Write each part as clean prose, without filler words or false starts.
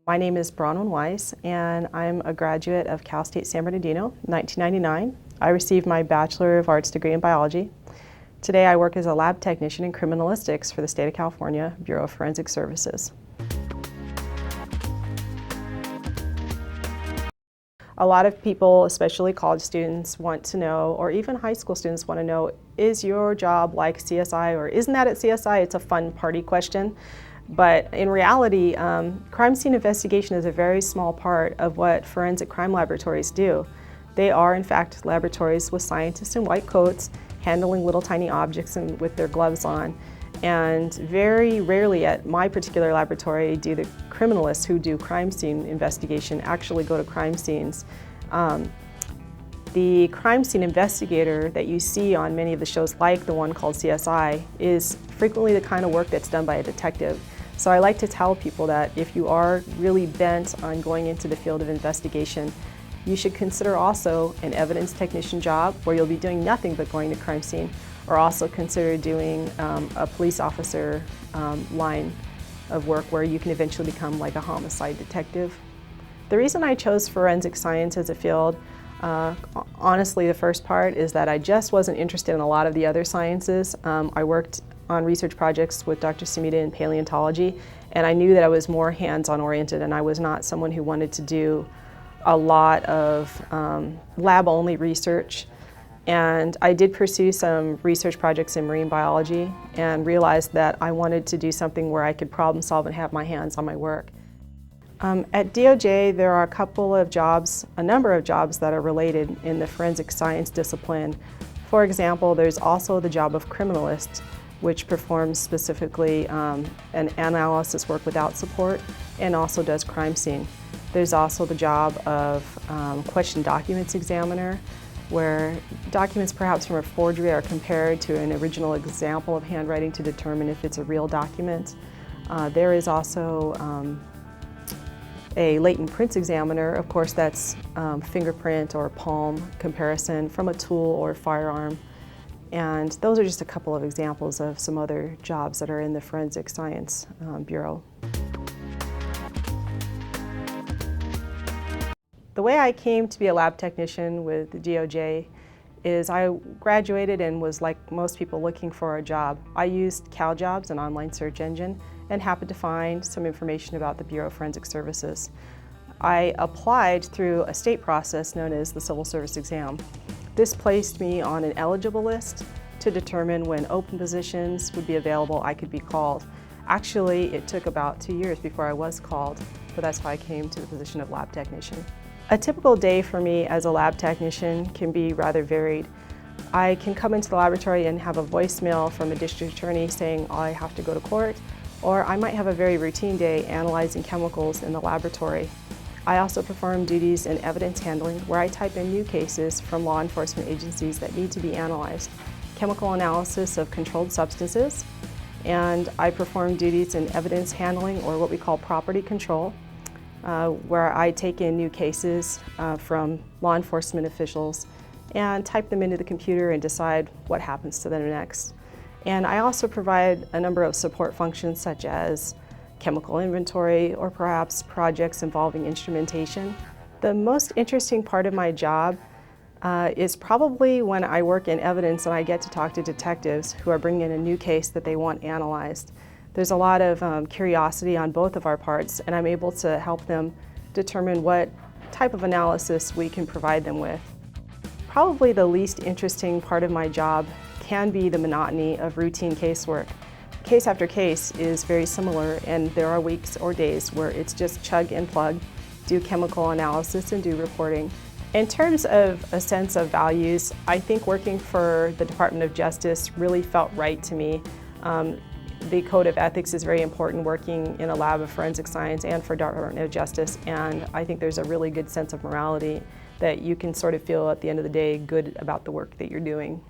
My name is Bronwyn Weiss, and I'm a graduate of Cal State San Bernardino, 1999. I received my Bachelor of Arts degree in biology. Today I work as a lab technician in criminalistics for the state of California Bureau of Forensic Services. A lot of people, especially college students, want to know, or even high school students want to know, is your job like CSI, or isn't that at CSI? It's a fun party question. But in reality, crime scene investigation is a very small part of what forensic crime laboratories do. They are, in fact, laboratories with scientists in white coats handling little tiny objects and with their gloves on. And very rarely at my particular laboratory do the criminalists who do crime scene investigation actually go to crime scenes. The crime scene investigator that you see on many of the shows, like the one called CSI, is frequently the kind of work that's done by a detective. So I like to tell people that if you are really bent on going into the field of investigation, you should consider also an evidence technician job where you'll be doing nothing but going to crime scene, or also consider doing a police officer line of work where you can eventually become like a homicide detective. The reason I chose forensic science as a field, honestly, the first part is that I just wasn't interested in a lot of the other sciences. I worked on research projects with Dr. Sumida in paleontology, and I knew that I was more hands-on oriented, and I was not someone who wanted to do a lot of lab-only research. And I did pursue some research projects in marine biology and realized that I wanted to do something where I could problem solve and have my hands on my work. At DOJ, there are a number of jobs that are related in the forensic science discipline. For example, there's also the job of criminalist, which performs specifically an analysis work without support and also does crime scene. There's also the job of question documents examiner, where documents perhaps from a forgery are compared to an original example of handwriting to determine if it's a real document. There is also a latent prints examiner. Of course, that's fingerprint or palm comparison from a tool or firearm. And those are just a couple of examples of some other jobs that are in the Forensic Science Bureau. The way I came to be a lab technician with the DOJ is I graduated and was, like most people, looking for a job. I used CalJobs, an online search engine, and happened to find some information about the Bureau of Forensic Services. I applied through a state process known as the Civil Service Exam. This placed me on an eligible list to determine when open positions would be available I could be called. Actually, it took about 2 years before I was called, but that's how I came to the position of lab technician. A typical day for me as a lab technician can be rather varied. I can come into the laboratory and have a voicemail from a district attorney saying I have to go to court, or I might have a very routine day analyzing chemicals in the laboratory. I also perform duties in evidence handling where I type in new cases from law enforcement agencies that need to be analyzed, chemical analysis of controlled substances, and I perform duties in evidence handling, or what we call property control, where I take in new cases from law enforcement officials and type them into the computer and decide what happens to them next. And I also provide a number of support functions such as chemical inventory or perhaps projects involving instrumentation. The most interesting part of my job is probably when I work in evidence and I get to talk to detectives who are bringing in a new case that they want analyzed. There's a lot of curiosity on both of our parts, and I'm able to help them determine what type of analysis we can provide them with. Probably the least interesting part of my job can be the monotony of routine casework. Case after case is very similar, and there are weeks or days where it's just chug and plug, do chemical analysis and do reporting. In terms of a sense of values, I think working for the Department of Justice really felt right to me. The code of ethics is very important working in a lab of forensic science and for Department of Justice, and I think there's a really good sense of morality that you can sort of feel at the end of the day good about the work that you're doing.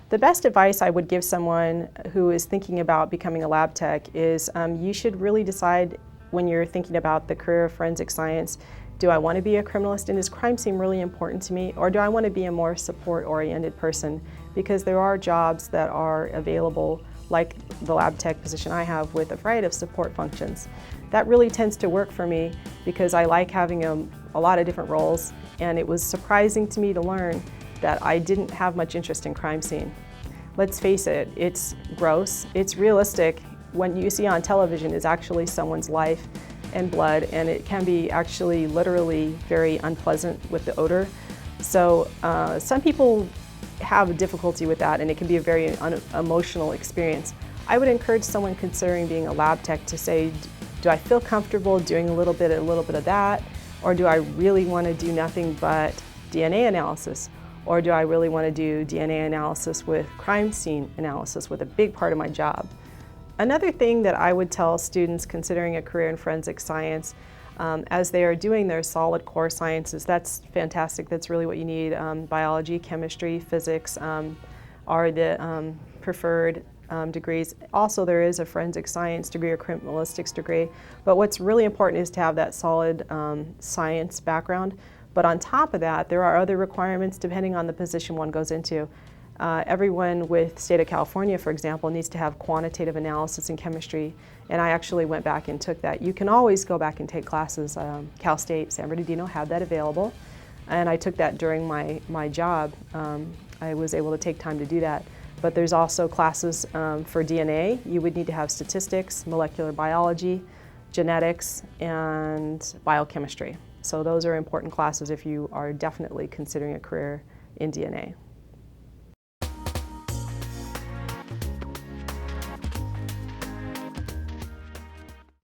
The best advice I would give someone who is thinking about becoming a lab tech is you should really decide when you're thinking about the career of forensic science, do I want to be a criminalist and is crime scene really important to me, or do I want to be a more support-oriented person? Because there are jobs that are available like the lab tech position I have with a variety of support functions. That really tends to work for me because I like having a lot of different roles, and it was surprising to me to learn that I didn't have much interest in crime scene. Let's face it, it's gross, it's realistic. What you see on television is actually someone's life and blood, and it can be actually literally very unpleasant with the odor. So some people have a difficulty with that, and it can be a very emotional experience. I would encourage someone considering being a lab tech to say, do I feel comfortable doing a little bit of that, or do I really want to do nothing but DNA analysis? Or do I really want to do DNA analysis with crime scene analysis with a big part of my job? Another thing that I would tell students considering a career in forensic science, as they are doing their solid core sciences, that's fantastic, that's really what you need. Biology, chemistry, physics are the preferred degrees. Also, there is a forensic science degree or criminalistics degree, but what's really important is to have that solid science background. But on top of that, there are other requirements depending on the position one goes into. Everyone with state of California, for example, needs to have quantitative analysis in chemistry, and I actually went back and took that. You can always go back and take classes. Cal State, San Bernardino had that available, and I took that during my job. I was able to take time to do that. But there's also classes for DNA. You would need to have statistics, molecular biology, genetics, and biochemistry. So those are important classes if you are definitely considering a career in DNA.